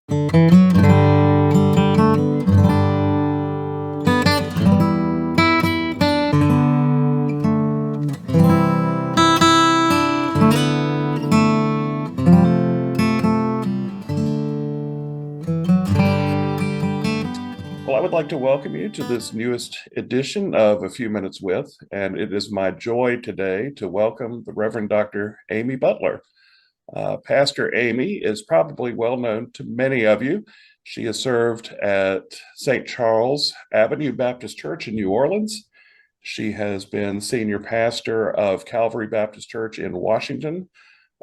Well, I would like to welcome you to this newest edition of A Few Minutes With, and it is my joy today to welcome the Reverend Dr. Amy Butler. Pastor Amy is probably well known to many of you. She has served at St. Charles Avenue Baptist Church in New Orleans. She has been senior pastor of Calvary Baptist Church in Washington,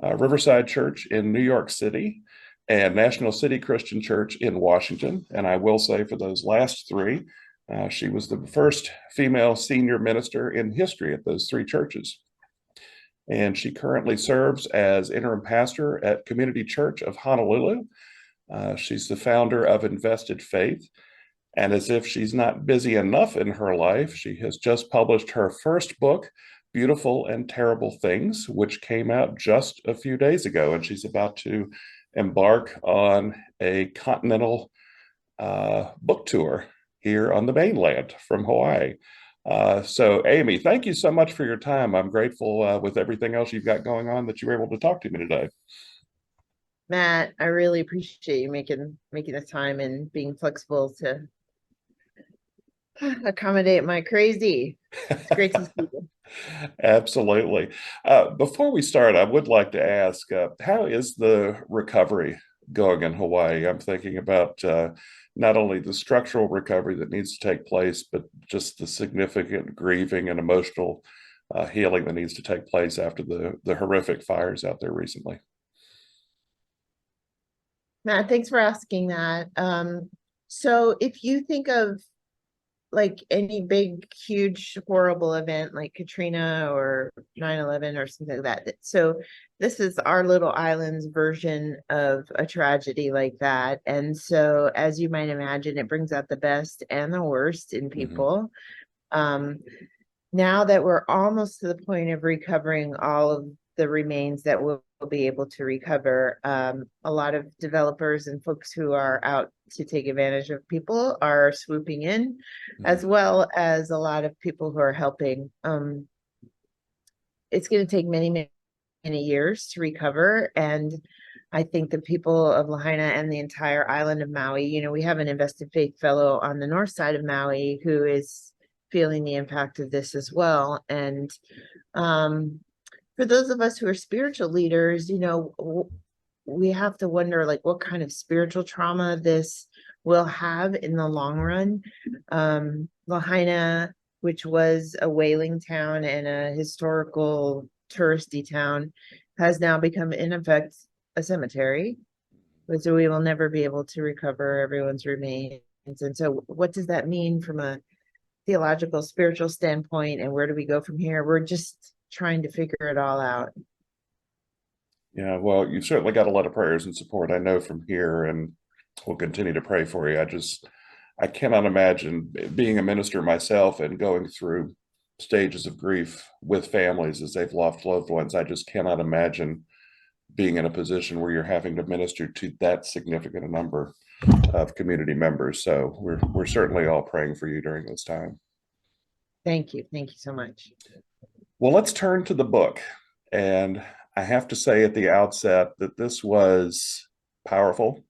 Riverside Church in New York City, and National City Christian Church in Washington. And I will say for those last three, she was the first female senior minister in history at those three churches. And she currently serves as interim pastor at Community Church of Honolulu. She's the founder of Invested Faith. And as if she's not busy enough in her life, she has just published her first book, Beautiful and Terrible Things, which came out just a few days ago. And she's about to embark on a continental book tour here on the mainland from Hawaii. So, Amy, thank you so much for your time. I'm grateful with everything else you've got going on that you were able to talk to me today. Matt, I really appreciate you making the time and being flexible to accommodate my crazy. It's great to see you. Absolutely. Before we start, I would like to ask, how is the recovery going in Hawaii? I'm thinking about not only the structural recovery that needs to take place, but just the significant grieving and emotional healing that needs to take place after the horrific fires out there recently. Matt, thanks for asking that. So if you think of like any big, huge, horrible event like Katrina or 9/11 or something like that. So this is our little island's version of a tragedy like that. And so, as you might imagine, it brings out the best and the worst in people. Now that we're almost to the point of recovering all of the remains that we'll be able to recover, a lot of developers and folks who are out to take advantage of people are swooping in, as well as a lot of people who are helping. It's going to take many years to recover, and I think the people of Lahaina and the entire island of Maui, we have an Invested Faith fellow on the north side of Maui who is feeling the impact of this as well. And for those of us who are spiritual leaders, we have to wonder like what kind of spiritual trauma this will have in the long run. Lahaina, which was a whaling town and a historical touristy town, has now become in effect a cemetery. So we will never be able to recover everyone's remains. And so what does that mean from a theological, spiritual standpoint, and where do we go from here? We're just trying to figure it all out. Yeah, well, you've certainly got a lot of prayers and support, I know, from here, and we'll continue to pray for you. I cannot imagine being a minister myself and going through stages of grief with families as they've lost loved ones. I just cannot imagine being in a position where you're having to minister to that significant a number of community members. So we're certainly all praying for you during this time. Thank you so much. Well, let's turn to the book. And I have to say at the outset that this was powerful.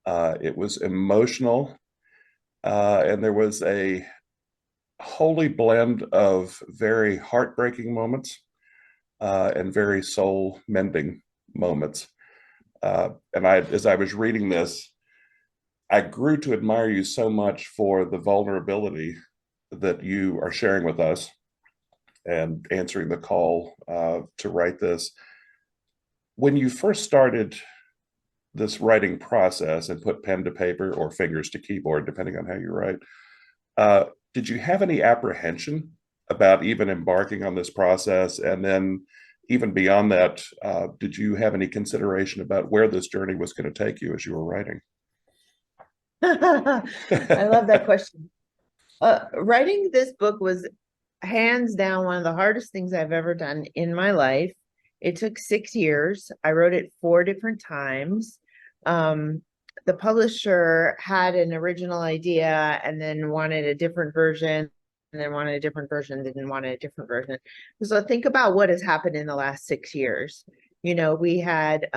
It was emotional. And there was a holy blend of very heartbreaking moments and very soul-mending moments. And as I was reading this, I grew to admire you so much for the vulnerability that you are sharing with us and answering the call to write this. When you first started this writing process and put pen to paper or fingers to keyboard, depending on how you write, did you have any apprehension about even embarking on this process? And then even beyond that, did you have any consideration about where this journey was going to take you as you were writing? I love that question. Writing this book was hands down one of the hardest things I've ever done in my life. It took 6 years. I wrote it 4 different times. the publisher had an original idea and then wanted a different version, and then wanted a different version, then wanted a different version. So think about what has happened in the last 6 years. We had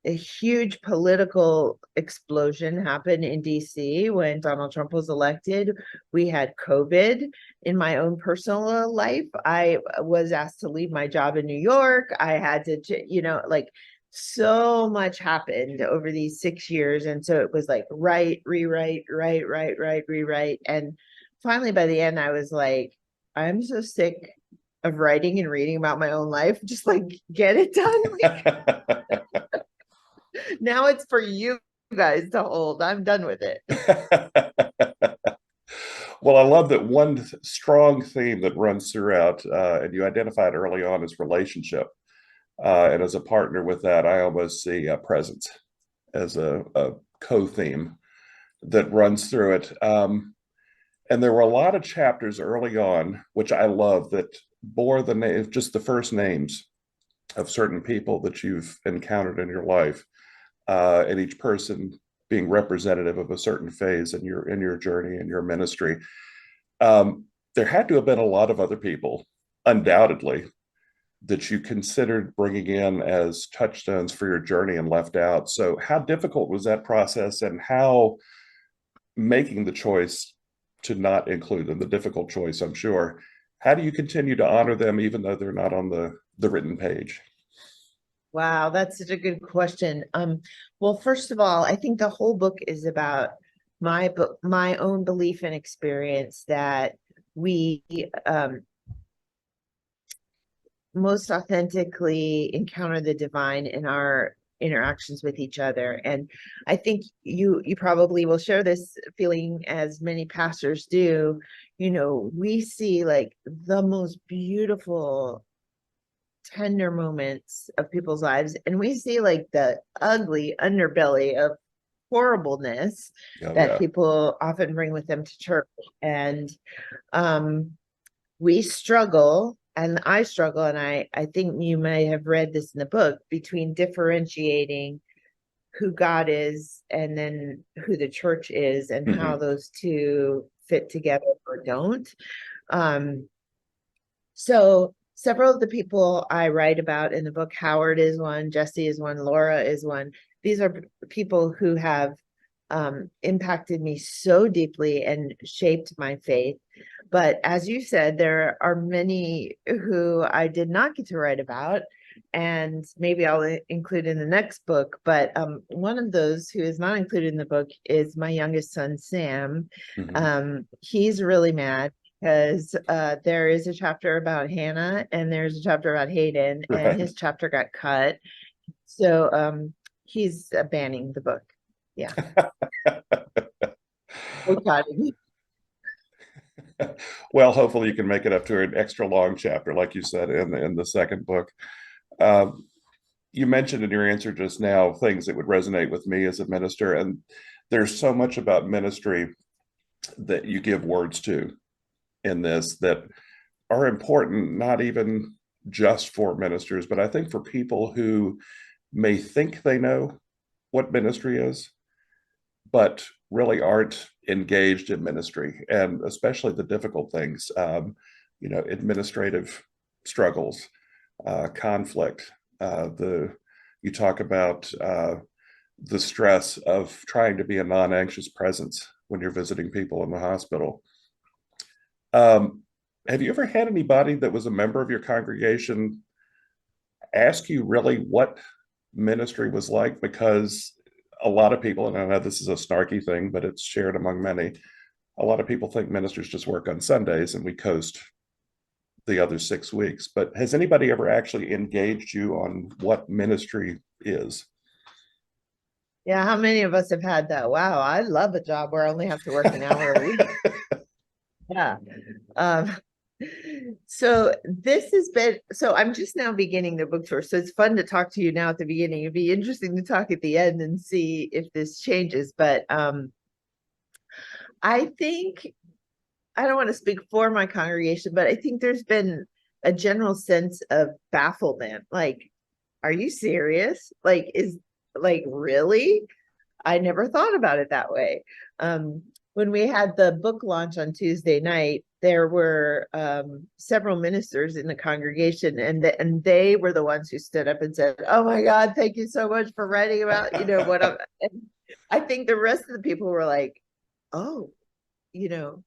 a huge political explosion happen in DC when Donald Trump was elected. We had COVID. In my own personal life, I was asked to leave my job in New York. I had to, like, so much happened over these 6 years. And so it was like write, rewrite, write, rewrite. And finally, by the end, I was like, I'm so sick of writing and reading about my own life. Just like get it done. Now it's for you guys to hold. I'm done with it. Well, I love that one strong theme that runs throughout, and you identified early on as relationship. And as a partner with that, I almost see presence as a co-theme that runs through it. And there were a lot of chapters early on, which I love, that bore the name, just the first names of certain people that you've encountered in your life, and each person being representative of a certain phase in your journey and your ministry. There had to have been a lot of other people, undoubtedly, that you considered bringing in as touchstones for your journey and left out. So, how difficult was that process, and how making the choice to not include them, the difficult choice, I'm sure, how do you continue to honor them even though they're not on the written page? Wow, that's such a good question. Well, first of all, I think the whole book is about my own belief and experience that we most authentically encounter the divine in our interactions with each other. And I think you probably will share this feeling, as many pastors do. We see like the most beautiful, tender moments of people's lives, and we see like the ugly underbelly of horribleness Oh, that yeah. people often bring with them to church. And we struggle, and I struggle, and I think you may have read this in the book, between differentiating who God is and then who the church is, and how Hmm. those two fit together or don't. So several of the people I write about in the book, Howard is one, Jesse is one, Laura is one. These are people who have impacted me so deeply and shaped my faith. But as you said, there are many who I did not get to write about, and maybe I'll include in the next book. But one of those who is not included in the book is my youngest son, Sam. Hmm. He's really mad because there is a chapter about Hannah and there's a chapter about Hayden, and Right. his chapter got cut. So he's banning the book. Yeah. Boycotting. Well, hopefully you can make it up to an extra long chapter, like you said in the second book. Um, you mentioned in your answer just now things that would resonate with me as a minister, and there's so much about ministry that you give words to in this that are important, not even just for ministers, but I think for people who may think they know what ministry is, but really aren't engaged in ministry, and especially the difficult things, administrative struggles, conflict. The You talk about the stress of trying to be a non-anxious presence when you're visiting people in the hospital. Um, have you ever had anybody that was a member of your congregation ask you really what ministry was like? Because a lot of people, and I know this is a snarky thing, but it's shared among many, a lot of people think ministers just work on Sundays and we coast the other 6 weeks. But has anybody ever actually engaged you on what ministry is? Yeah, how many of us have had that? Wow, I love a job where I only have to work an hour a week. Yeah. Um, so this has been, so I'm just now beginning the book tour. So it's fun to talk to you now at the beginning. It'd be interesting to talk at the end and see if this changes. But I think, I don't want to speak for my congregation, but I think there's been a general sense of bafflement. Like, are you serious? Like, is like really? I never thought about it that way. When we had the book launch on Tuesday night, there were several ministers in the congregation, and they were the ones who stood up and said, "Oh my God, thank you so much for writing about, what I'm." And I think the rest of the people were like, "Oh, you know,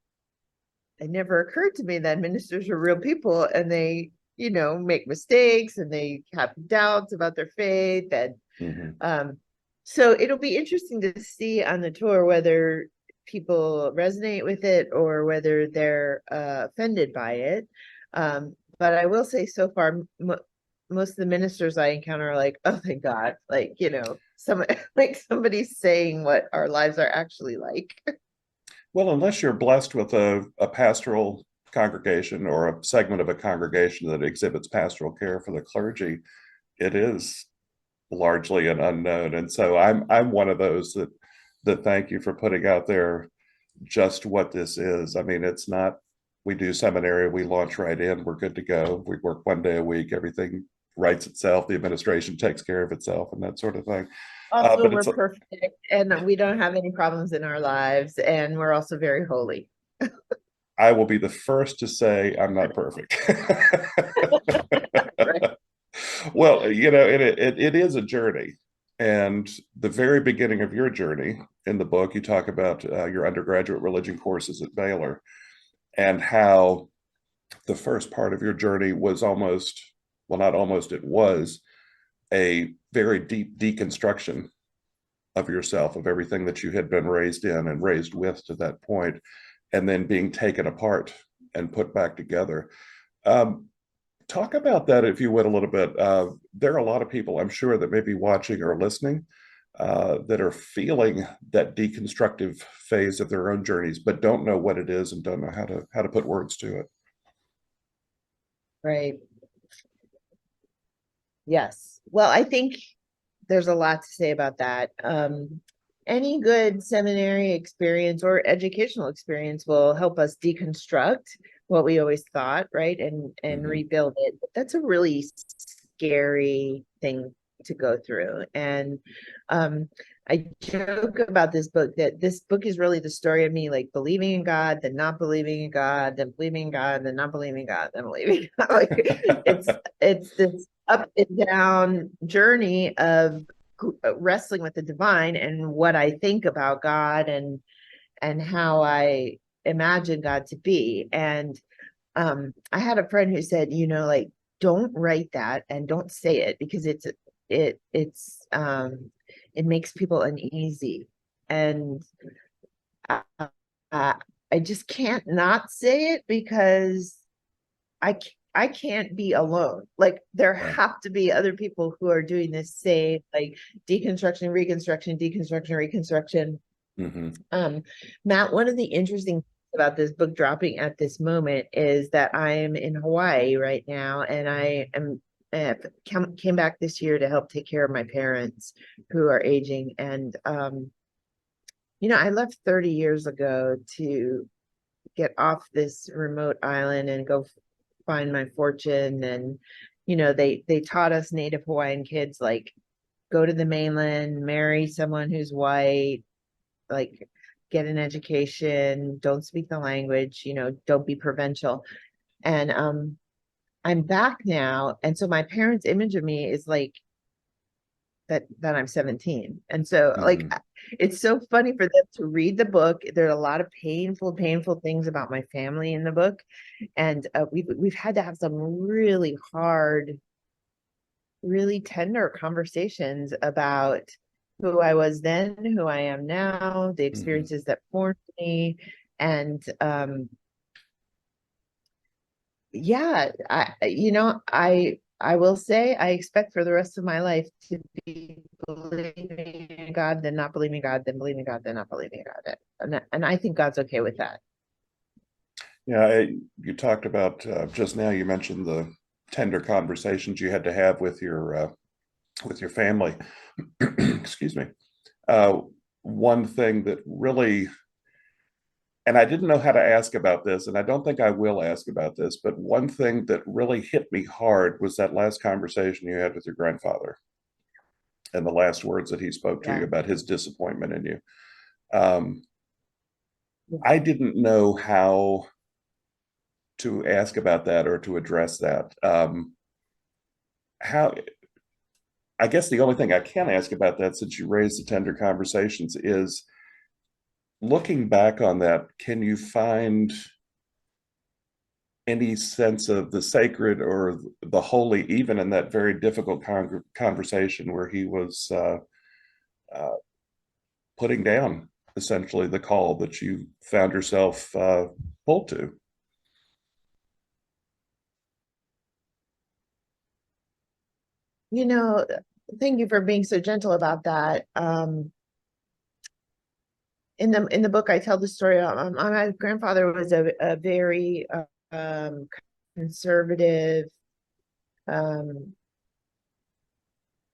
it never occurred to me that ministers are real people and they, make mistakes and they have doubts about their faith." And Mhm. so it'll be interesting to see on the tour whether people resonate with it or whether they're offended by it. But I will say so far, most of the ministers I encounter are like, "Oh, thank God," like, some like somebody's saying what our lives are actually like. Well, unless you're blessed with a pastoral congregation or a segment of a congregation that exhibits pastoral care for the clergy, it is largely an unknown. And so I'm one of those that thank you for putting out there just what this is. I mean, it's not, we do seminary, we launch right in, we're good to go. We work 1 day a week, everything writes itself, the administration takes care of itself and that sort of thing. Also, But we're it's, perfect and we don't have any problems in our lives, and we're also very holy. I will be the first to say I'm not perfect. Right. Well, it is a journey. And the very beginning of your journey in the book, you talk about your undergraduate religion courses at Baylor and how the first part of your journey was almost, well, not almost, it was a very deep deconstruction of yourself, of everything that you had been raised in and raised with to that point, and then being taken apart and put back together. Um, Talk about that, if you would, a little bit. There are a lot of people, I'm sure, that may be watching or listening that are feeling that deconstructive phase of their own journeys, but don't know what it is and don't know how to put words to it. Right. Yes. Well, I think there's a lot to say about that. Any good seminary experience or educational experience will help us deconstruct what we always thought, right? And Mhm. rebuild it. That's a really scary thing to go through. And I joke about this book that this book is really the story of me like believing in God, then not believing in God, then believing in God, then not believing in God, then believing in God. Like it's this up and down journey of wrestling with the divine and what I think about God and how I imagine God to be. And I had a friend who said, like, don't write that and don't say it because it makes people uneasy. And I, I, I just can't not say it because I can't be alone. Like there Yeah. have to be other people who are doing this same like deconstruction, reconstruction, deconstruction, reconstruction. Mhm. Um, Matt, one of the interesting things about this book dropping at this moment is that I am in Hawaii right now, and I am came back this year to help take care of my parents who are aging. And I left 30 years ago to get off this remote island and go find my fortune. And they taught us Native Hawaiian kids like go to the mainland, marry someone who's white, like get an education, don't speak the language, don't be provincial. And I'm back now, and so my parents' image of me is like that I'm 17. And so like Mhm. it's so funny for them to read the book. There are a lot of painful things about my family in the book. And we've had to have some really hard, really tender conversations about who I was then, who I am now, the Mhm. experiences that formed me. And yeah, I will say I expect for the rest of my life to be believing in God, then not believing in God, then believing in God, then not believing in God. And I think God's okay with that. Yeah, you talked about just now. You mentioned the tender conversations you had to have with your family. Excuse me. Uh, One thing that really, and I didn't know how to ask about this, and I don't think I will ask about this, but one thing that really hit me hard was that last conversation you had with your grandfather. and the last words that he spoke to you Yeah. about his disappointment in you. Um, I didn't know how to ask about that or to address that. How I guess the only thing I can ask about that, since you raised the tender conversations, is looking back on that, can you find any sense of the sacred or the holy, even in that very difficult conversation where he was uh, putting down essentially the call that you found yourself pulled to? You know, thank you for being so gentle about that. In the book, I tell the story. My grandfather was a very conservative, um,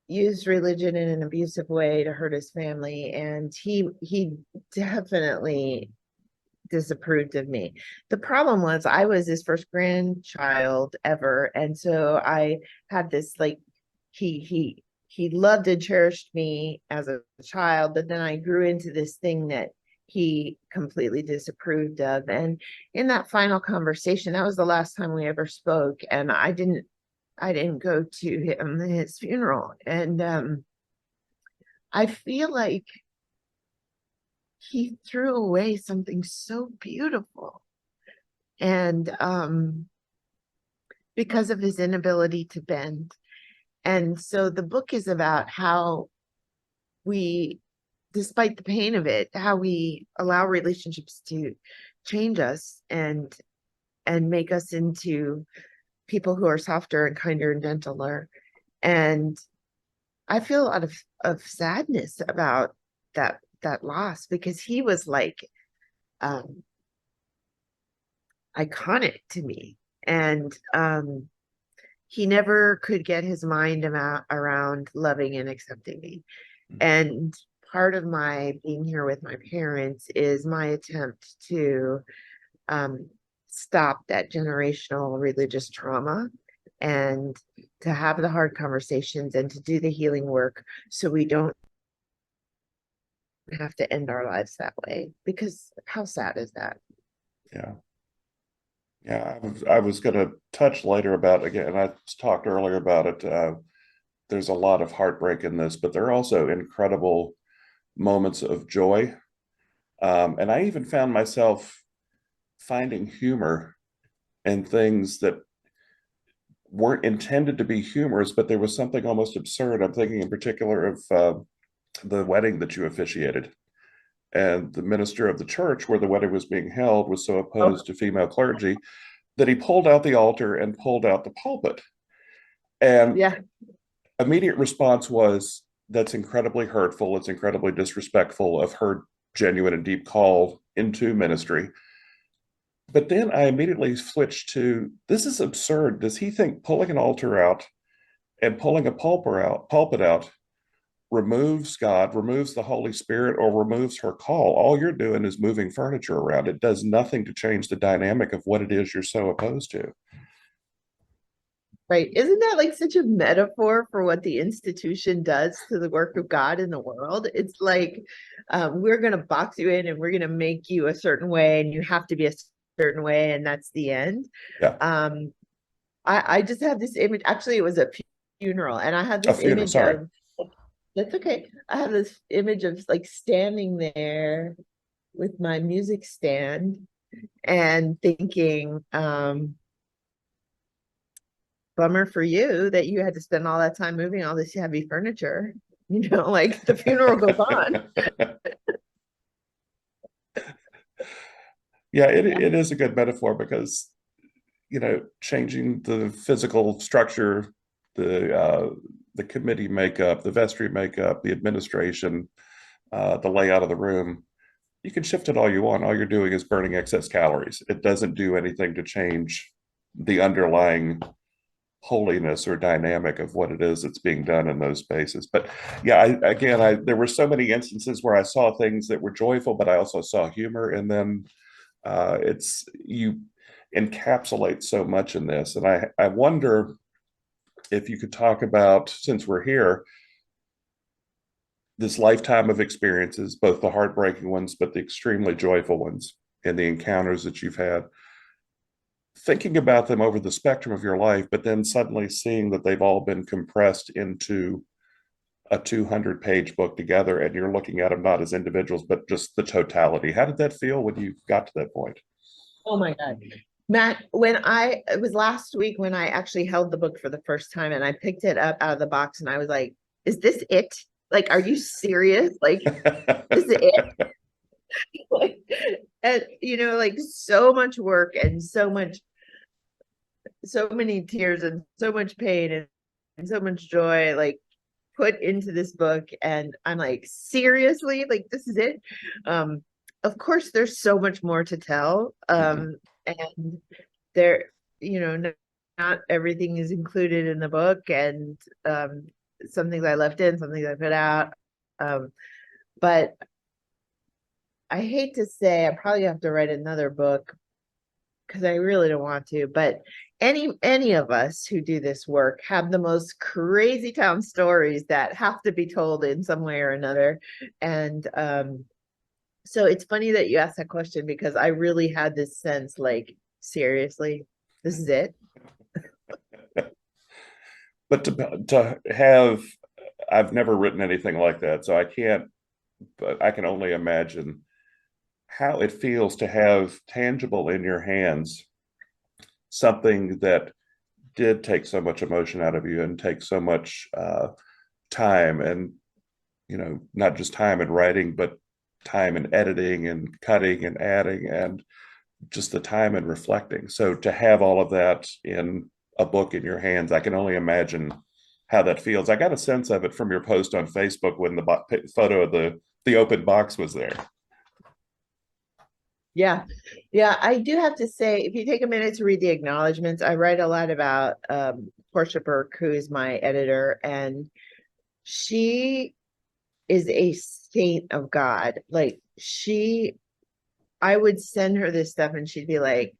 used religion in an abusive way to hurt his family, and he definitely disapproved of me. The problem was I was his first grandchild ever, and so I had this like he loved and cherished me as a child, but then I grew into this thing that he completely disapproved of. And in that final conversation, that was the last time we ever spoke, and I didn't go to his funeral. And I feel like he threw away something so beautiful. And because of his inability to bend. And so the book is about how we, despite the pain of it, how we allow relationships to change us and make us into people who are softer and kinder and gentler. And I feel a lot of sadness about that loss, because he was like um iconic to me. And he never could get his mind around loving and accepting me. And part of my being here with my parents is my attempt to um, stop that generational religious trauma and to have the hard conversations and to do the healing work so we don't have to end our lives that way. Because how sad is that? Yeah. Yeah, I was going to touch later about, again, I talked earlier about it. There's a lot of heartbreak in this, but there are also incredible moments of joy. And I even found myself finding humor in things that weren't intended to be humorous, but there was something almost absurd. I'm thinking in particular of the wedding that you officiated. And the minister of the church where the wedding was being held was so Oh, opposed to female clergy that he pulled out the altar and pulled out the pulpit. And yeah. immediate response was, that's incredibly hurtful. It's incredibly disrespectful of her genuine and deep call into ministry. But then I immediately switched to, this is absurd. Does he think pulling an altar out and pulling a pulpit out removes God, removes the Holy Spirit, or removes her call? All you're doing is moving furniture around. It does nothing to change the dynamic of what it is you're so opposed to. Right. Isn't that like such a metaphor for what the institution does to the work of God in the world? It's like we're going to box you in and we're going to make you a certain way and you have to be a certain way, and that's the end. Yeah. Um, I just had this image. Actually, it was a funeral, and I had A this funeral, image sorry. of, that's okay. I have this image of like standing there with my music stand and thinking, bummer for you that you had to spend all that time moving all this heavy furniture. Like the funeral goes on. Yeah, it is a good metaphor because, changing the physical structure, the committee makeup, the vestry makeup, the administration, the layout of the room, you can shift it all you want. All you're doing is burning excess calories. It doesn't do anything to change the underlying holiness or dynamic of what it is that's being done in those spaces. But yeah, there were so many instances where I saw things that were joyful, but I also saw humor, and then it's you encapsulate so much in this. And I wonder if you could talk about, since we're here, this lifetime of experiences, both the heartbreaking ones, but the extremely joyful ones, and the encounters that you've had, thinking about them over the spectrum of your life, but then suddenly seeing that they've all been compressed into a 200-page book together, and you're looking at them not as individuals, but just the totality. How did that feel when you got to that point? Oh my God. Matt, it was last week when I actually held the book for the first time and I picked it up out of the box and I was like, is this it? Like, are you serious? Like, this is it? Like, and like so much work and so many tears and so much pain and so much joy, like put into this book. And I'm like, seriously, like this is it. Of course there's so much more to tell. Mhm. And there, not everything is included in the book, and some things I left in, some things I put out. But I hate to say I probably have to write another book because I really don't want to, but any of us who do this work have the most crazy town stories that have to be told in some way or another. And so it's funny that you asked that question because I really had this sense like, seriously, this is it. But to have, I've never written anything like that, so I can't, but I can only imagine how it feels to have tangible in your hands something that did take so much emotion out of you and take so much time, and not just time in writing, but time in editing and cutting and adding, and just the time in reflecting. So to have all of that in a book in your hands, I can only imagine how that feels. I got a sense of it from your post on Facebook when the photo of the open box was there. Yeah. Yeah. I do have to say, if you take a minute to read the acknowledgments, I write a lot about Portia Burke, who is my editor, and she is a saint of God. Like I would send her this stuff and she'd be like,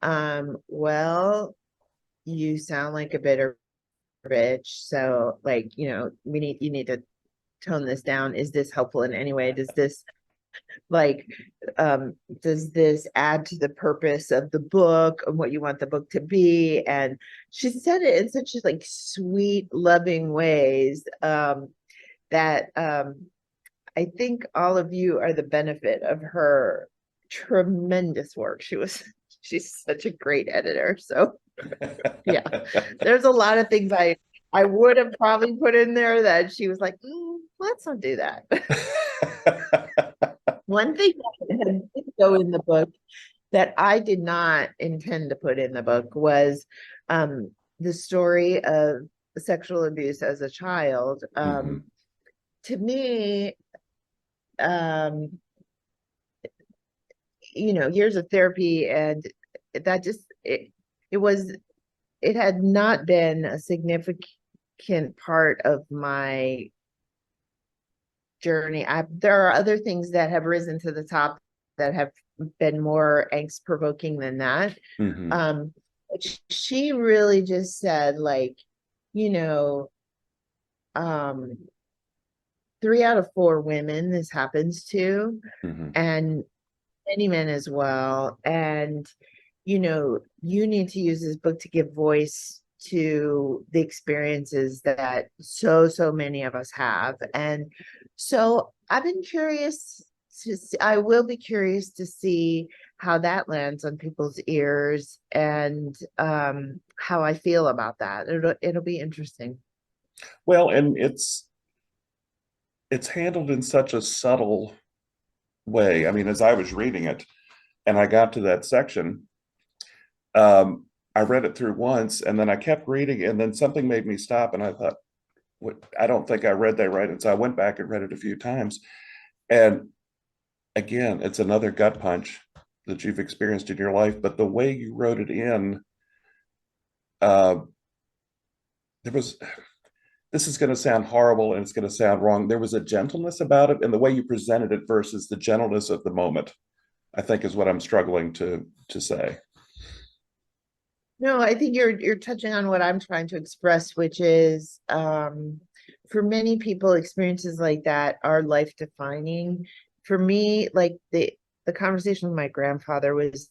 well, you sound like a bitter bitch. So like, you need to tone this down. Is this helpful in any way? Like does this add to the purpose of the book and what you want the book to be? And she said it in such like sweet, loving ways that I think all of you are the benefit of her tremendous work. She's such a great editor. So yeah, there's a lot of things I would have probably put in there that she was like, let's not do that. One thing that did go in the book that I did not intend to put in the book was the story of sexual abuse as a child. Mhm. To me, um, years of therapy, and that just it had not been a significant part of my journey. There are other things that have risen to the top that have been more angst provoking than that. Mhm. Um, she really just said like, you know, um, 3 out of 4 women this happens to, Mhm. and many men as well. And, you need to use this book to give voice to the experiences that so many of us have. And so I've been curious I will be curious to see how that lands on people's ears, and how I feel about that. It'll be interesting. Well, and it's handled in such a subtle way. I mean, as I was reading it and I got to that section, I read it through once and then I kept reading, and then something made me stop, and I thought, what, I don't think I read that right. And so I went back and read it a few times. And again, it's another gut punch that you've experienced in your life, but the way you wrote it in, uh, there was, this is going to sound horrible and it's going to sound wrong. There was a gentleness about it, and the way you presented it versus the gentleness of the moment, I think, is what I'm struggling to say. No, I think you're touching on what I'm trying to express, which is for many people, experiences like that are life defining. For me, like the conversation with my grandfather was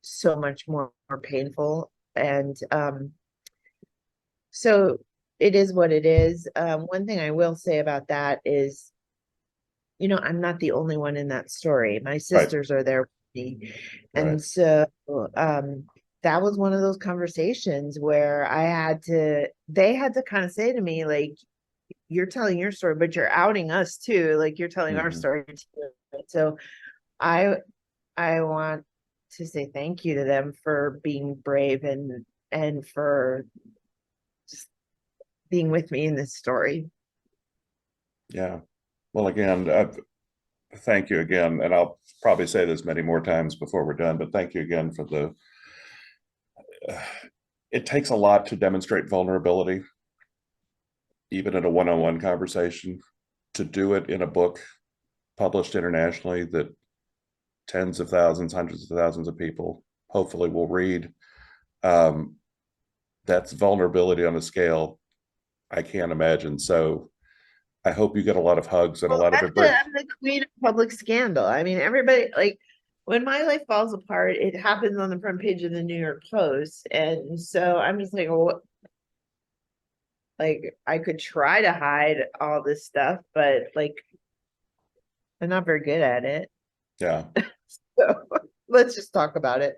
so much more painful. And so it is what it is. One thing I will say about that is, I'm not the only one in that story. My Right, sisters are there with me. right. And so that was one of those conversations where they had to kind of say to me, like, you're telling your story, but you're outing us too. Like you're telling our Hmm. story too. So I I want to say thank you to them for being brave and for just being with me in this story. Yeah. Well, again, thank you again, and I'll probably say this many more times before we're done, but thank you again for the. Uh, it takes a lot to demonstrate vulnerability, even in a one-on-one conversation. To do it in a book published internationally that tens of thousands, hundreds of thousands of people hopefully will read. Um, that's vulnerability on a scale I can't imagine. So I hope you get a lot of hugs and a Well, lot of embrace. I'm the queen of public scandal. I mean, everybody like when my life falls apart, it happens on the front page of the New York Post. And so I'm just like, well, like I could try to hide all this stuff, but like I'm not very good at it. Yeah. So let's just talk about it.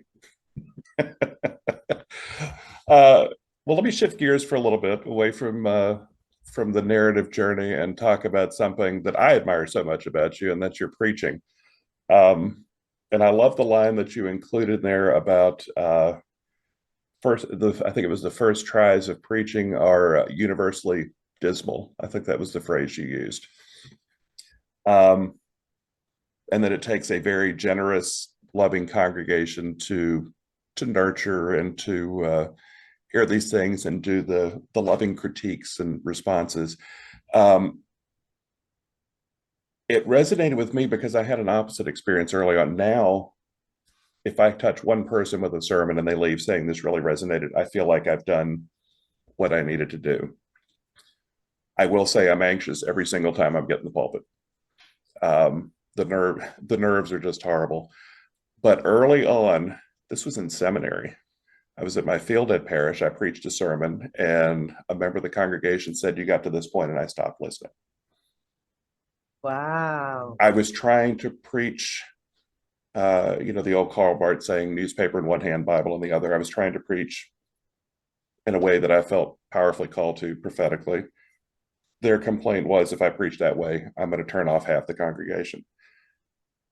Well, let me shift gears for a little bit away from the narrative journey and talk about something that I admire so much about you, and that's your preaching. Um, and I love the line that you included there about I think it was the first tries of preaching are universally dismal. I think that was the phrase you used. Um, and that it takes a very generous, loving congregation to nurture and to hear these things and do the loving critiques and responses. Um, it resonated with me because I had an opposite experience early on. Now, if I touch one person with a sermon and they leave saying this really resonated, I feel like I've done what I needed to do. I will say I'm anxious every single time I'm getting the pulpit. The nerves are just horrible. But early on, this was in seminary. I was at my field ed parish. I preached a sermon, and a member of the congregation said, "You got to this point," and I stopped listening. Wow. I was trying to preach, the old Karl Barth saying, "Newspaper in one hand, Bible in the other." I was trying to preach in a way that I felt powerfully called to prophetically. Their complaint was, if I preach that way, I'm going to turn off half the congregation.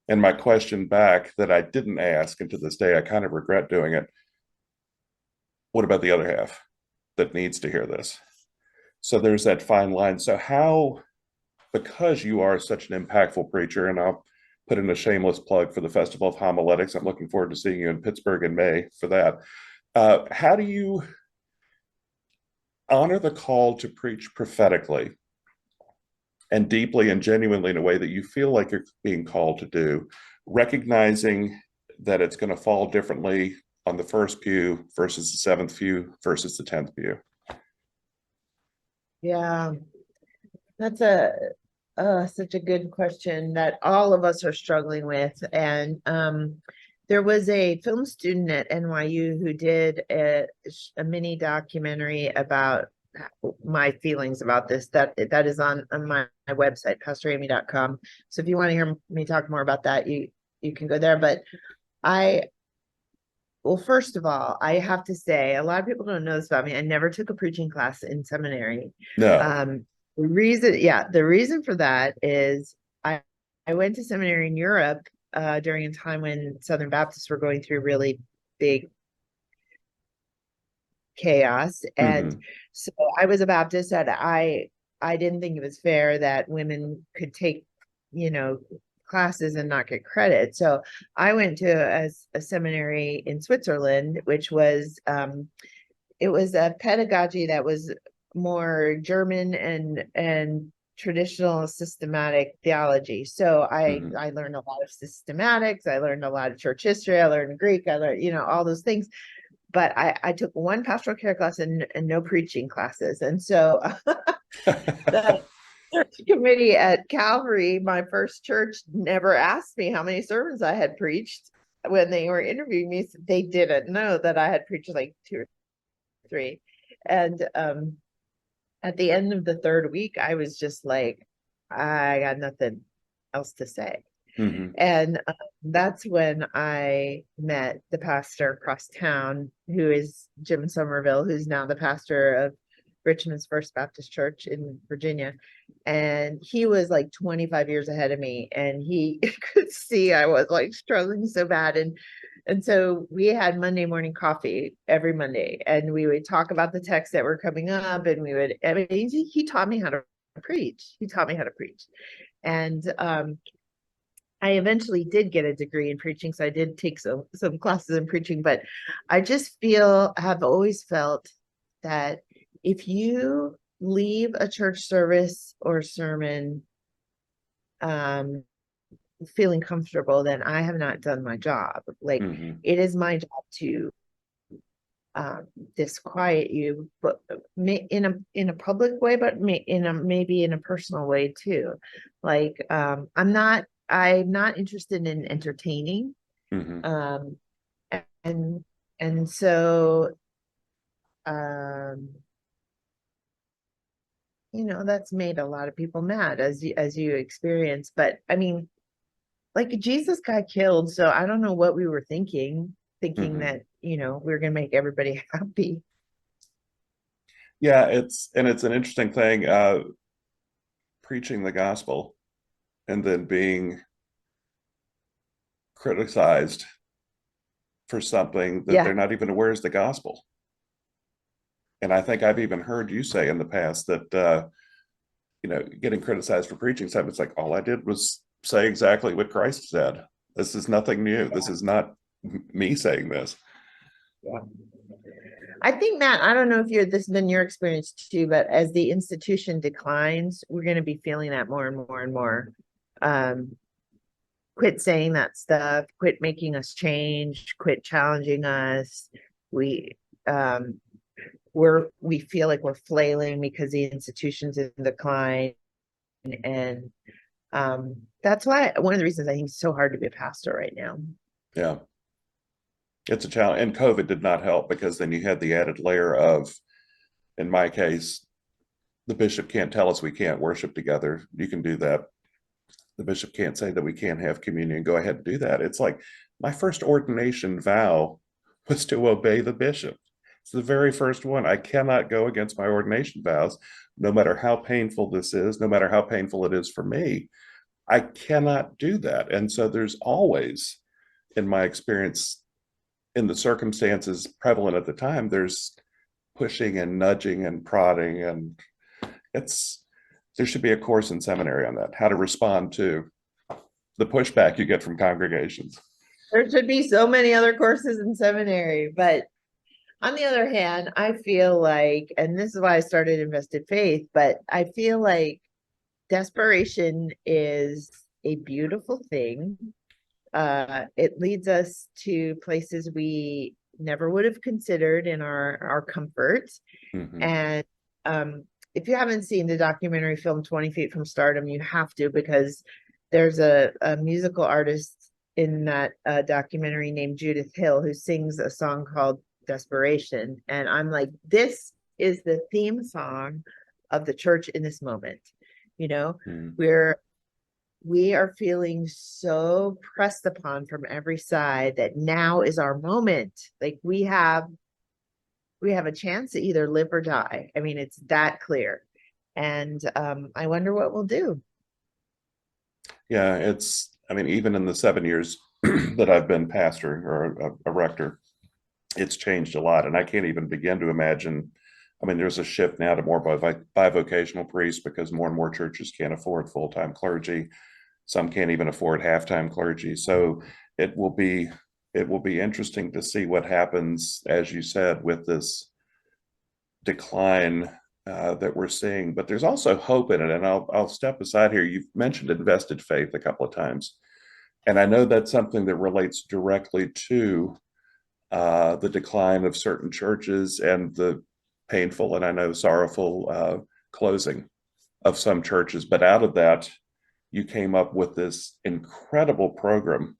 And my question back that I didn't ask, and to this day I kind of regret doing it, what about the other half that needs to hear this? So there's that fine line. So how, because you are such an impactful preacher, and I'll put in a shameless plug for the Festival of Homiletics. I'm looking forward to seeing you in Pittsburgh in May for that. How do you honor the call to preach prophetically and deeply and genuinely in a way that you feel like you're being called to do, recognizing that it's going to fall differently on the first pew versus the seventh pew versus the 10th pew? Yeah, that's such a good question that all of us are struggling with. And there was a film student at NYU who did a mini documentary about my feelings about this. That is on my website, pastoramy.com. So if you want to hear me talk more about that, you can go there. But I well, first of all, I have to say, a lot of people don't know this about me. I never took a preaching class in seminary. No. Um, the reason for that is I went to seminary in Europe during a time when Southern Baptists were going through really big chaos. And Mm-hmm. so I was a Baptist and I didn't think it was fair that women could take, you know, classes and not get credit. So I went to a seminary in Switzerland, which was it was a pedagogy that was more German and traditional systematic theology. So Mm-hmm. I learned a lot of systematics, I learned a lot of church history, I learned Greek, I learned, all those things. but I took one pastoral care class and no preaching classes. And so the church committee at Calvary, my first church, never asked me how many sermons I had preached when they were interviewing me. They didn't know that I had preached like two or three. And at the end of the third week, I was just like, I got nothing else to say. Hmm. And that's when I met the pastor across town, who is Jim Somerville, who's now the pastor of Richmond's First Baptist Church in Virginia. And he was like 25 years ahead of me, and he could see I was like struggling so bad. And so we had Monday morning coffee every Monday, and we would talk about the texts that were coming up, and I mean, he taught me how to preach. He taught me how to preach. And I eventually did get a degree in preaching, so I did take some classes in preaching, but I just have always felt that if you leave a church service or sermon feeling comfortable, then I have not done my job. Like, Hmm. it is my job to disquiet you, but in a public way, but maybe in a personal way too. Like, I'm not interested in entertaining. Hmm. Um, and and so um, that's made a lot of people mad, as you experience. But I mean, like, Jesus got killed, so I don't know what we were thinking Hmm. that, we are gonna make everybody happy. Yeah, it's an interesting thing, preaching the gospel and then being criticized for something that Yeah. they're not even aware is the gospel. And I think I've even heard you say in the past that getting criticized for preaching something, it's like all I did was say exactly what Christ said. This is nothing new. This is not me saying this. Yeah. I think, Matt, I don't know if this has been your experience too, but as the institution declines, we're going to be feeling that more and more and more. Um, Quit saying that stuff, quit making us change, quit challenging us. We um we feel like we're flailing because the institution's in decline. And that's why one of the reasons I think it's so hard to be a pastor right now. Yeah, it's a challenge. And COVID did not help because then you had the added layer of, in my case, the bishop can't tell us we can't worship together. You can do that. The bishop can't say that we can't have communion. Go ahead and do that. It's like my first ordination vow was to obey the bishop. It's the very first one. I cannot go against my ordination vows, no matter how painful this is, no matter how painful it is for me. I cannot do that. And so there's always, in my experience, in the circumstances prevalent at the time, there's pushing and nudging and prodding. And it's, there should be a course in seminary on that, how to respond to the pushback you get from congregations. There should be so many other courses in seminary, but on the other hand, I feel like, and this is why I started Invested Faith, but I feel like desperation is a beautiful thing. It leads us to places we never would have considered in our comfort. Mm-hmm. And if you haven't seen the documentary film 20 Feet from Stardom, you have to, because there's a musical artist in that documentary named Judith Hill who sings a song called Desperation. And I'm like, this is the theme song of the church in this moment. Mm-hmm. We are feeling so pressed upon from every side that now is our moment. Like, we have a chance to either live or die. I mean, it's that clear. And I wonder what we'll do. Yeah, I mean, even in the 7 years that I've been pastor or a rector, it's changed a lot. And I can't even begin to imagine. I mean, there's a shift now to more bivocational priests because more and more churches can't afford full-time clergy. Some can't even afford half-time clergy. So it will be it will be interesting to see what happens, as you said, with this decline that we're seeing. But there's also hope in it. And I'll step aside here. You've mentioned invested faith a couple of times, and I know that's something that relates directly to the decline of certain churches and the painful and I know sorrowful closing of some churches. But out of that, you came up with this incredible program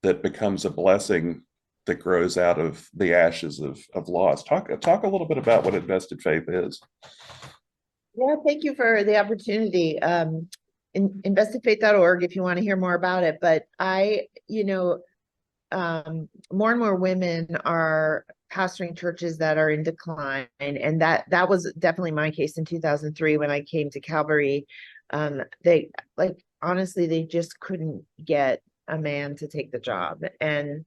that becomes a blessing that grows out of the ashes of loss. Talk a little bit about what invested faith is. Yeah, thank you for the opportunity. Investidfaith.org if you want to hear more about it. But more and more women are pastoring churches that are in decline, and that was definitely my case in 2003 when I came to Calvary. They honestly, they just couldn't get a man to take the job, and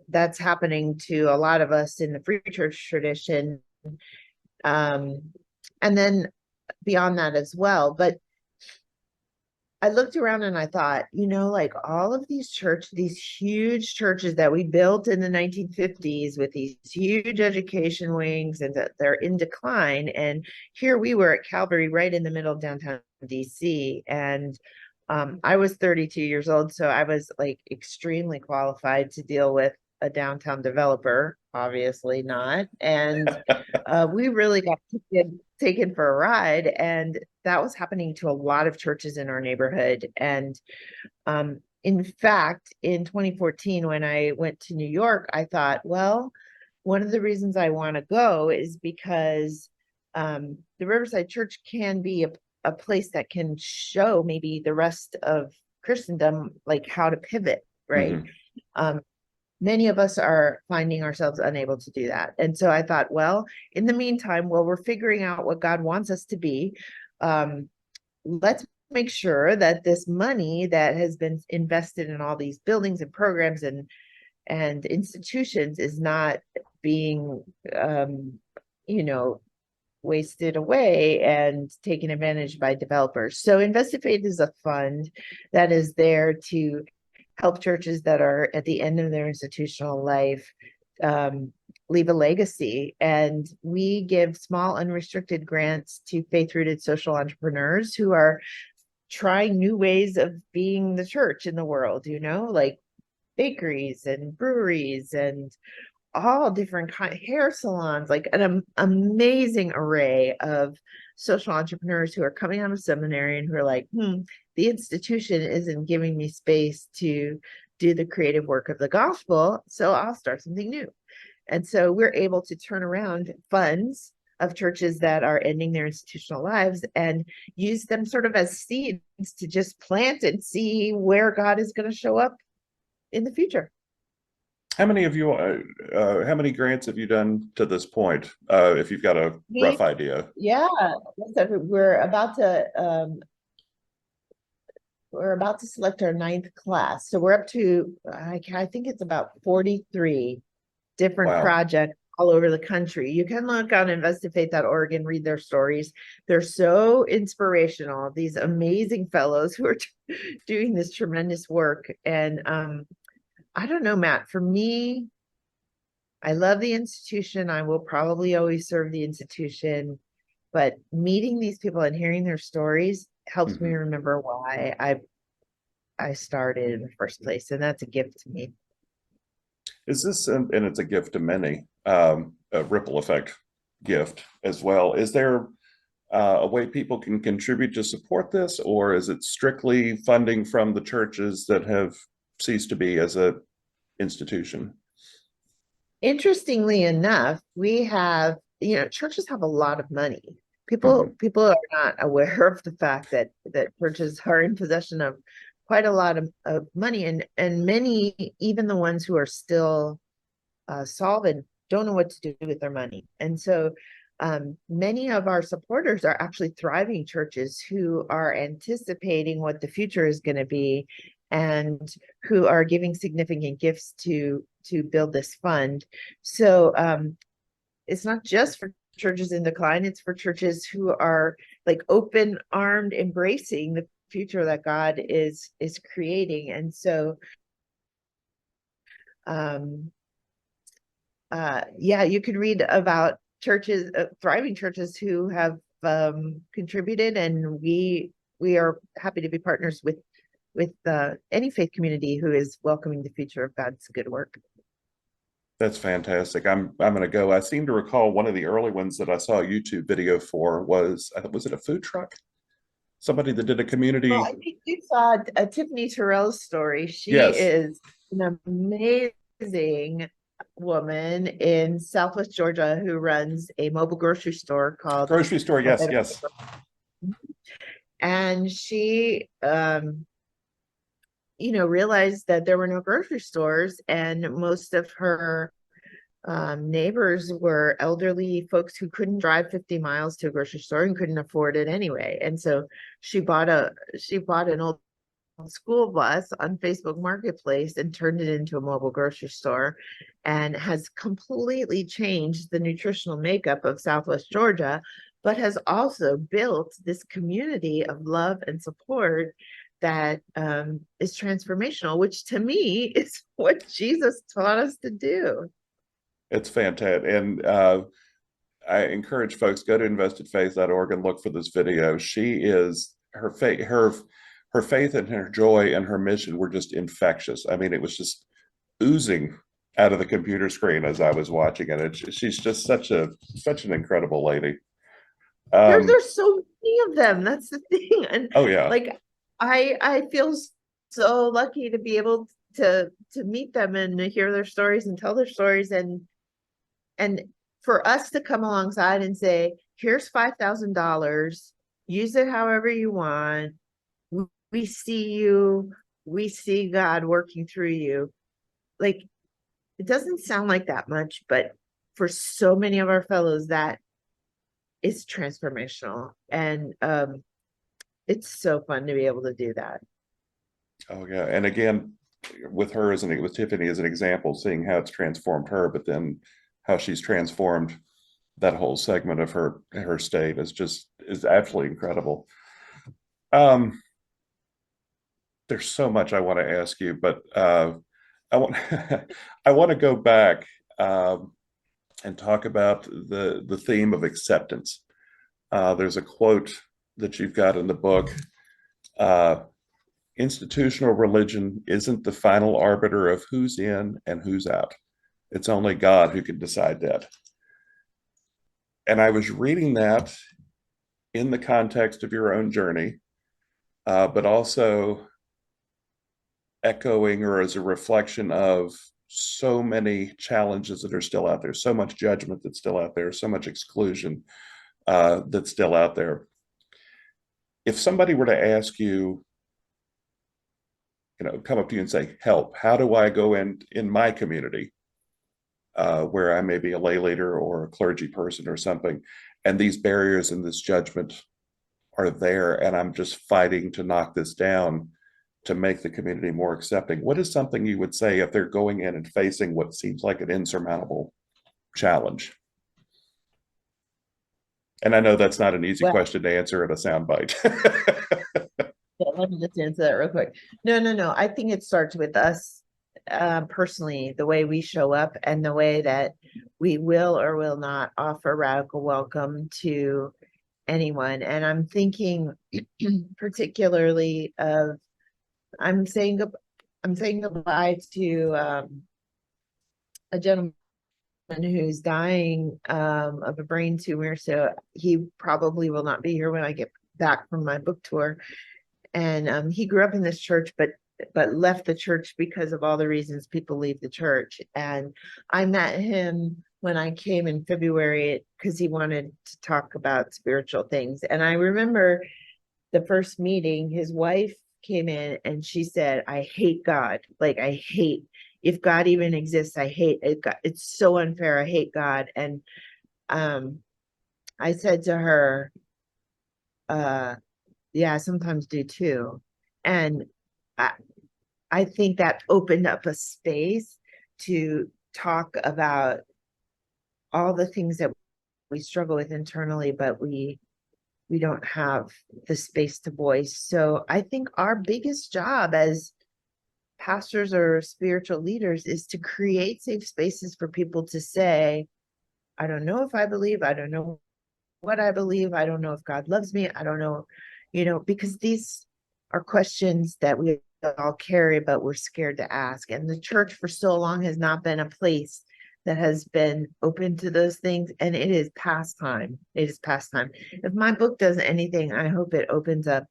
that's happening to a lot of us in the free church tradition. And then beyond that as well. But I looked around and I thought, like all of these huge churches that we built in the 1950s with these huge education wings, and that they're in decline. And here we were at Calvary right in the middle of downtown DC. And I was 32 years old, so I was like extremely qualified to deal with a downtown developer, obviously not. And we really got taken for a ride, and that was happening to a lot of churches in our neighborhood. And in fact, in 2014, when I went to New York, I thought, well, one of the reasons I want to go is because the Riverside Church can be a place that can show maybe the rest of Christendom like how to pivot, right? Mm-hmm. Many of us are finding ourselves unable to do that. And so I thought, well, in the meantime, while we're figuring out what God wants us to be, let's make sure that this money that has been invested in all these buildings and programs and institutions is not being, wasted away and taken advantage by developers. So Invested Faith is a fund that is there to help churches that are at the end of their institutional life leave a legacy. And we give small, unrestricted grants to faith-rooted social entrepreneurs who are trying new ways of being the church in the world, like bakeries and breweries and all different kind of hair salons, like an amazing array of social entrepreneurs who are coming out of seminary and who are like, the institution isn't giving me space to do the creative work of the gospel, so I'll start something new. And so we're able to turn around funds of churches that are ending their institutional lives and use them sort of as seeds to just plant and see where God is going to show up in the future. How many how many grants have you done to this point? If you've got a rough idea. Yeah, we're about to select our 9th class. So we're up to, I think it's about 43 different projects all over the country. You can look on investidfaith.org and read their stories. They're so inspirational, these amazing fellows who are doing this tremendous work. And I don't know, Matt, for me, I love the institution. I will probably always serve the institution, but meeting these people and hearing their stories helps me remember why I started in the first place. And that's a gift to me. Is this, and it's a gift to many, a ripple effect gift as well. Is there a way people can contribute to support this, or is it strictly funding from the churches that have ceased to be as a institution? Interestingly enough, we have, churches have a lot of money. People are not aware of the fact that churches are in possession of quite a lot of money, and many, even the ones who are still solvent, don't know what to do with their money. And so many of our supporters are actually thriving churches who are anticipating what the future is going to be and who are giving significant gifts to build this fund. So it's not just for churches in decline, it's for churches who are like open-armed, embracing the future that God is creating. And so you can read about churches, thriving churches who have contributed, and we are happy to be partners with any faith community who is welcoming the future of God's good work. That's fantastic. I'm going to go. I seem to recall one of the early ones that I saw a YouTube video for was it a food truck? Somebody that did a Well, community. I think you saw Tiffany Terrell's story. She Yes, is an amazing woman in Southwest Georgia who runs a mobile grocery store called grocery store. A Yes, Better yes. and she realized that there were no grocery stores and most of her neighbors were elderly folks who couldn't drive 50 miles to a grocery store and couldn't afford it anyway. And so she bought an old school bus on Facebook Marketplace and turned it into a mobile grocery store and has completely changed the nutritional makeup of Southwest Georgia, but has also built this community of love and support that is transformational, which to me is what Jesus taught us to do. It's fantastic. And I encourage folks go to investedfaith.org and look for this video. She is her faith and her joy and her mission were just infectious. I mean, it was just oozing out of the computer screen as I was watching it. She's just such an incredible lady. There's so many of them. That's the thing. And Oh yeah, like I feel so lucky to be able to meet them and to hear their stories and tell their stories and for us to come alongside and say, here's $5,000, use it however you want. We see you, we see God working through you. Like it doesn't sound like that much, but for so many of our fellows, that is transformational. And it's so fun to be able to do that. oh yeah. And again, with Tiffany as an example, seeing how it's transformed her, but then how she's transformed that whole segment of her state is absolutely incredible. Um, there's so much I want to ask you, but I want I want to go back and talk about the theme of acceptance. There's a quote that you've got in the book. Uh, Institutional religion isn't the final arbiter of who's in and who's out. It's only God who can decide that. And I was reading that in the context of your own journey, but also echoing or as a reflection of so many challenges that are still out there, so much judgment that's still out there, so much exclusion that's still out there. If somebody were to ask you, come up to you and say, help, how do I go in my community where I may be a lay leader or a clergy person or something, and these barriers and this judgment are there, and I'm just fighting to knock this down to make the community more accepting. What is something you would say if they're going in and facing what seems like an insurmountable challenge? And I know that's not an easy Well, question to answer in a soundbite. let me just answer that real quick. No. I think it starts with us personally, the way we show up and the way that we will or will not offer radical welcome to anyone. And I'm thinking particularly of I'm saying goodbye to a gentleman who's dying of a brain tumor. So he probably will not be here when I get back from my book tour. And he grew up in this church, but left the church because of all the reasons people leave the church. And I met him when I came in February because he wanted to talk about spiritual things. And I remember the first meeting, his wife came in and she said, I hate God. Like, I hate, if God even exists, I hate it. It's so unfair. I hate God. And I said to her, yeah, I sometimes do too. And I, I think that opened up a space to talk about all the things that we struggle with internally, but we don't have the space to voice. So I think our biggest job as pastors or spiritual leaders is to create safe spaces for people to say, I don't know if I believe, I don't know what I believe, I don't know if God loves me, I don't know, because these are questions that we all carry, but we're scared to ask. And the church for so long has not been a place that has been open to those things, and it is past time. It is past time. If my book does anything, I hope it opens up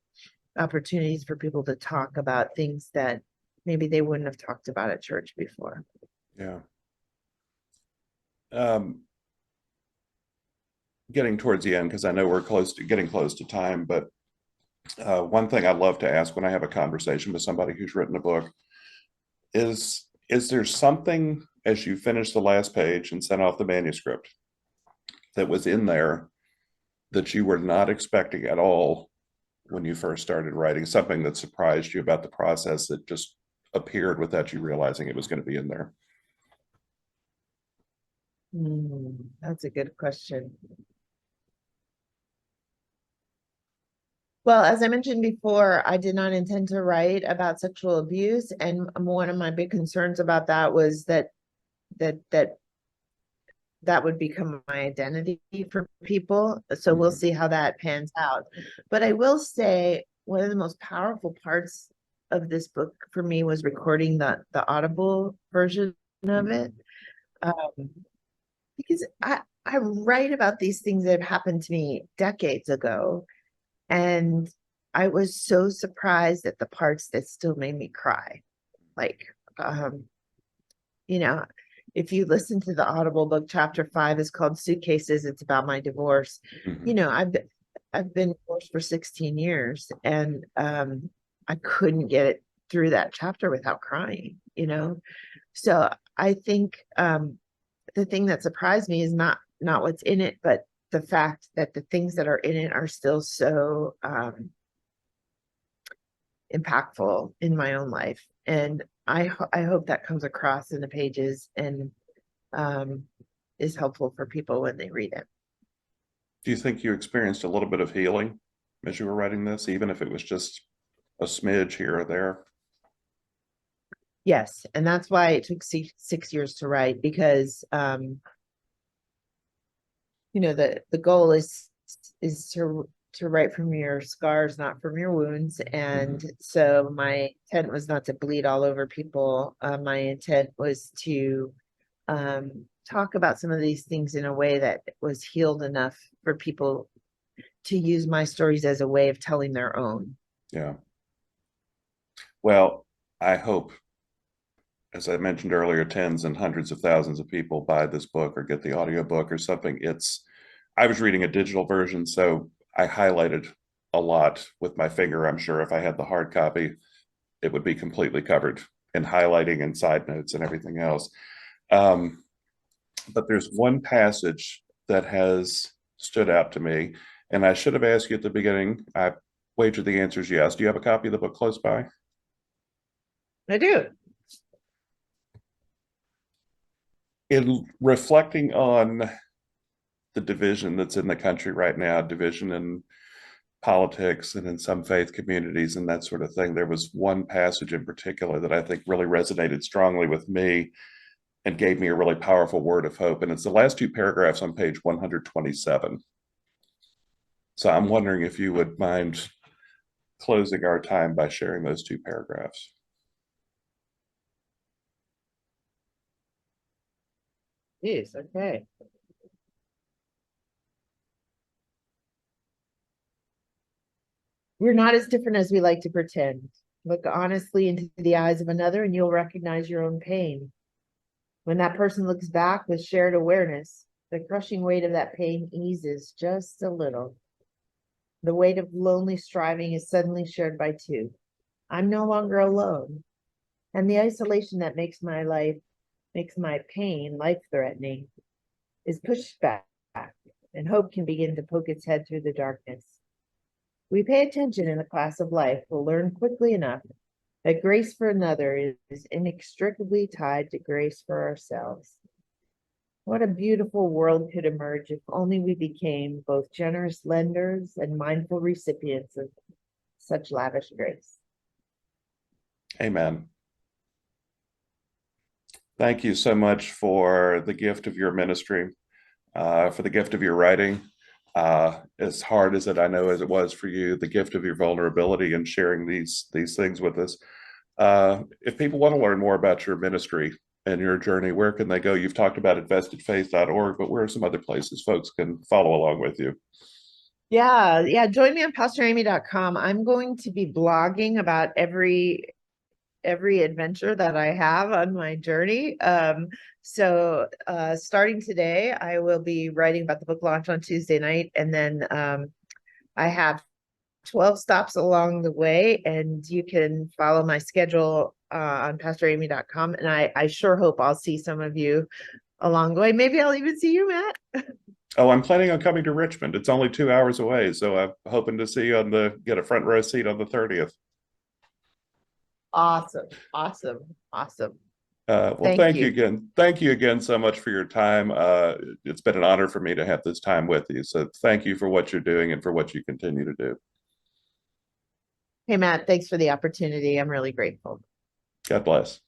opportunities for people to talk about things that maybe they wouldn't have talked about at church before. Yeah. Getting towards the end, because I know we're getting close to time, but one thing I love to ask when I have a conversation with somebody who's written a book is there something as you finish the last page and sent off the manuscript that was in there that you were not expecting at all when you first started writing, something that surprised you about the process that just appeared without you realizing it was going to be in there? That's a good question. Well, as I mentioned before, I did not intend to write about sexual abuse, and one of my big concerns about that was that would become my identity for people. So we'll see how that pans out. But I will say one of the most powerful parts of this book for me was recording the Audible version of it. Because I write about these things that have happened to me decades ago. And I was so surprised at the parts that still made me cry. Like, you know, if you listen to the Audible book, chapter 5 is called Suitcases. It's about my divorce. You know, I've been divorced for 16 years, and I couldn't get it through that chapter without crying, you know. So I think the thing that surprised me is not what's in it, but the fact that the things that are in it are still so impactful in my own life. And I hope that comes across in the pages and is helpful for people when they read it. Do you think you experienced a little bit of healing as you were writing this, even if it was just a smidge here or there? Yes, and that's why it took 6 years to write, because you know, the goal is to write from your scars, not from your wounds. And so my intent was not to bleed all over people. My intent was to talk about some of these things in a way that was healed enough for people to use my stories as a way of telling their own. Yeah. Well, I hope, as I mentioned earlier, tens and hundreds of thousands of people buy this book or get the audiobook or something. I was reading a digital version, so I highlighted a lot with my finger. I'm sure if I had the hard copy, it would be completely covered in highlighting and side notes and everything else. But there's one passage that has stood out to me, and I should have asked you at the beginning. I wager the answer is yes. Do you have a copy of the book close by? I do. In reflecting on the division that's in the country right now, division in politics and in some faith communities and that sort of thing, there was one passage in particular that I think really resonated strongly with me and gave me a really powerful word of hope. And it's the last two paragraphs on page 127. So I'm wondering if you would mind closing our time by sharing those two paragraphs. Yes, okay. We're not as different as we like to pretend. Look honestly into the eyes of another and you'll recognize your own pain. When that person looks back with shared awareness, the crushing weight of that pain eases just a little. The weight of lonely striving is suddenly shared by two. I'm no longer alone. And the isolation that makes my pain life-threatening is pushed back, and hope can begin to poke its head through the darkness. We pay attention in the class of life, we'll learn quickly enough that grace for another is inextricably tied to grace for ourselves. What a beautiful world could emerge if only we became both generous lenders and mindful recipients of such lavish grace. Amen. Thank you so much for the gift of your ministry, for the gift of your writing. As hard as I know as it was for you, the gift of your vulnerability and sharing these things with us. If people want to learn more about your ministry, and your journey, where can they go? You've talked about investedfaith.org, but where are some other places folks can follow along with you? Yeah. Join me on pastoramy.com. I'm going to be blogging about every adventure that I have on my journey. So starting today, I will be writing about the book launch on Tuesday night, and then I have 12 stops along the way, and you can follow my schedule on pastoramy.com. And I sure hope I'll see some of you along the way. Maybe I'll even see you, Matt. Oh, I'm planning on coming to Richmond. It's only 2 hours away, so I'm hoping to see you get a front row seat on the 30th. Awesome. Well, Thank thank you you. again. Thank you again so much for your time. It's been an honor for me to have this time with you. So thank you for what you're doing and for what you continue to do. Hey, Matt, thanks for the opportunity. I'm really grateful. God bless.